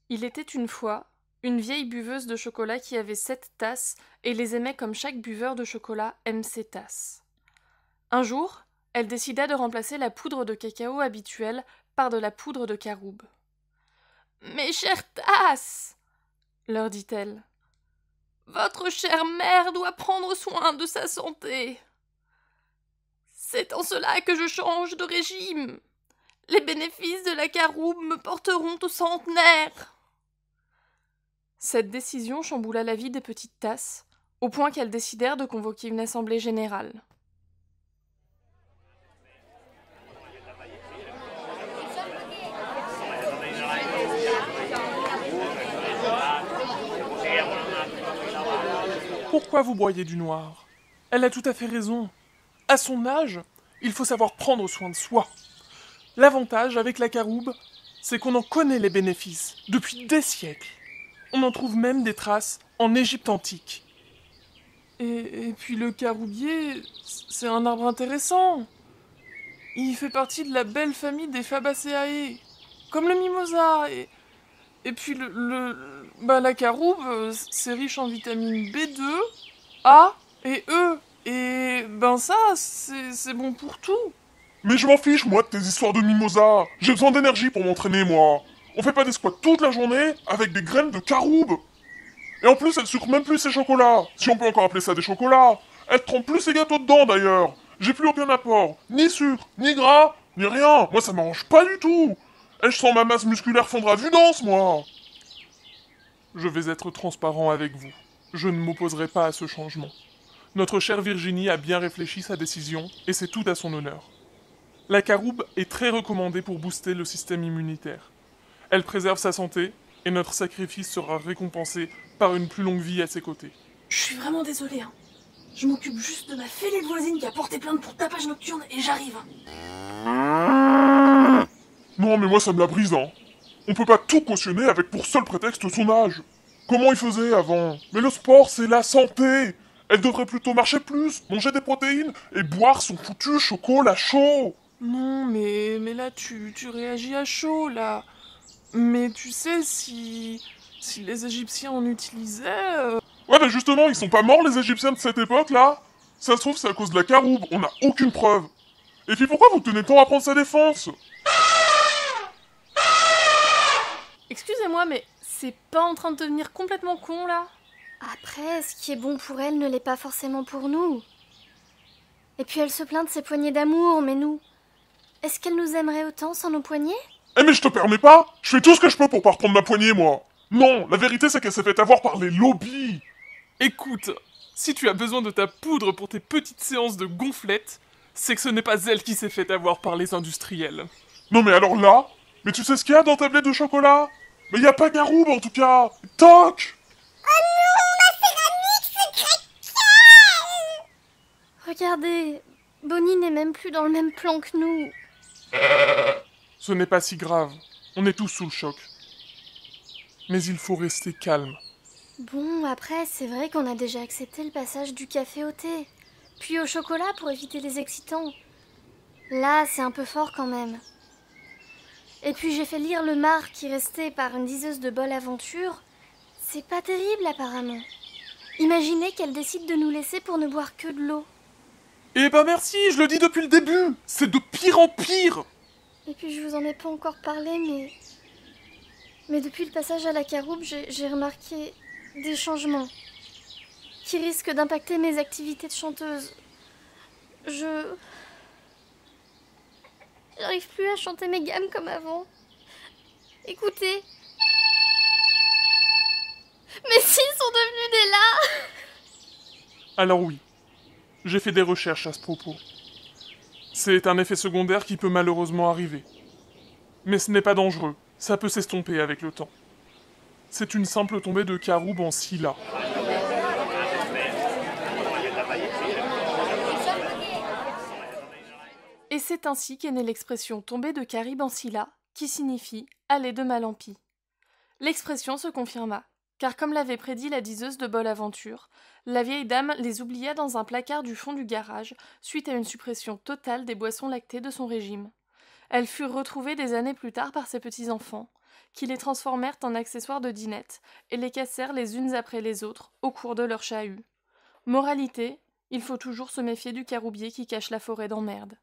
Il était une fois une vieille buveuse de chocolat qui avait 7 tasses et les aimait comme chaque buveur de chocolat aime ses tasses. Un jour, elle décida de remplacer la poudre de cacao habituelle par de la poudre de caroube. « Mes chères tasses !» leur dit-elle. « Votre chère mère doit prendre soin de sa santé. C'est en cela que je change de régime. Les bénéfices de la caroube me porteront au centenaire. » Cette décision chamboula la vie des petites tasses, au point qu'elles décidèrent de convoquer une assemblée générale. Pourquoi vous broyez du noir? Elle a tout à fait raison. À son âge, il faut savoir prendre soin de soi. L'avantage avec la caroube, c'est qu'on en connaît les bénéfices depuis des siècles. On en trouve même des traces en Égypte antique. Et puis le caroubier, c'est un arbre intéressant. Il fait partie de la belle famille des Fabaceae, comme le mimosa. Et puis la caroube, c'est riche en vitamines B2, A et E. Et ça, c'est bon pour tout. Mais je m'en fiche, moi, de tes histoires de mimosa. J'ai besoin d'énergie pour m'entraîner, moi. On fait pas des squats toute la journée avec des graines de caroube. Et en plus, elle sucre même plus ses chocolats. Si on peut encore appeler ça des chocolats. Elle trempe plus ses gâteaux dedans, d'ailleurs. J'ai plus aucun apport. Ni sucre, ni gras, ni rien. Moi, ça m'arrange pas du tout. Et je sens ma masse musculaire fondre à vue d'anse, moi. Je vais être transparent avec vous. Je ne m'opposerai pas à ce changement. Notre chère Virginie a bien réfléchi sa décision, et c'est tout à son honneur. La caroube est très recommandée pour booster le système immunitaire. Elle préserve sa santé, et notre sacrifice sera récompensé par une plus longue vie à ses côtés. Je suis vraiment désolée, hein. Je m'occupe juste de ma fêlée de voisine qui a porté plainte pour tapage nocturne et j'arrive. Non, mais moi, ça me la brise, hein. On peut pas tout cautionner avec pour seul prétexte son âge. Comment il faisait avant? Mais le sport, c'est la santé. Elle devrait plutôt marcher plus, manger des protéines et boire son foutu chocolat chaud. Non, mais là, tu réagis à chaud, là. Mais tu sais, si les Égyptiens en utilisaient... Ouais, bah justement, ils sont pas morts, les Égyptiens de cette époque-là. Ça se trouve, c'est à cause de la caroube, on n'a aucune preuve. Et puis pourquoi vous tenez tant à prendre sa défense? Excusez-moi, mais c'est pas en train de devenir complètement con, là? Après, ce qui est bon pour elle ne l'est pas forcément pour nous. Et puis elle se plaint de ses poignées d'amour, mais nous... Est-ce qu'elle nous aimerait autant sans nos poignées? Eh mais je te permets pas. Je fais tout ce que je peux pour pas reprendre ma poignée, moi. Non, la vérité c'est qu'elle s'est fait avoir par les lobbies. Écoute, si tu as besoin de ta poudre pour tes petites séances de gonflette, c'est que ce n'est pas elle qui s'est fait avoir par les industriels. Non mais alors là, mais tu sais ce qu'il y a dans ta tablette de chocolat? Mais y a pas caroube en tout cas. Toc. Regardez, Bonnie n'est même plus dans le même plan que nous. Ce n'est pas si grave, on est tous sous le choc. Mais il faut rester calme. Bon, après, c'est vrai qu'on a déjà accepté le passage du café au thé, puis au chocolat pour éviter les excitants. Là, c'est un peu fort quand même. Et puis j'ai fait lire le marc qui restait par une diseuse de Bol Aventure. C'est pas terrible apparemment. Imaginez qu'elle décide de nous laisser pour ne boire que de l'eau. Eh ben merci, je le dis depuis le début. C'est de pire en pire. Et puis je vous en ai pas encore parlé, mais depuis le passage à la caroube, j'ai remarqué des changements qui risquent d'impacter mes activités de chanteuse. J'arrive plus à chanter mes gammes comme avant. Écoutez. Mes cils sont devenus des lats. Alors oui, j'ai fait des recherches à ce propos. C'est un effet secondaire qui peut malheureusement arriver. Mais ce n'est pas dangereux, ça peut s'estomper avec le temps. C'est une simple tombée de caroube en Scylla. Et c'est ainsi qu'est née l'expression tomber de Caribe en Scylla, qui signifie aller de mal en pis. L'expression se confirma, car comme l'avait prédit la diseuse de Bol Aventure, la vieille dame les oublia dans un placard du fond du garage, suite à une suppression totale des boissons lactées de son régime. Elles furent retrouvées des années plus tard par ses petits-enfants, qui les transformèrent en accessoires de dînette et les cassèrent les unes après les autres au cours de leur chahut. Moralité, il faut toujours se méfier du caroubier qui cache la forêt d'emmerde.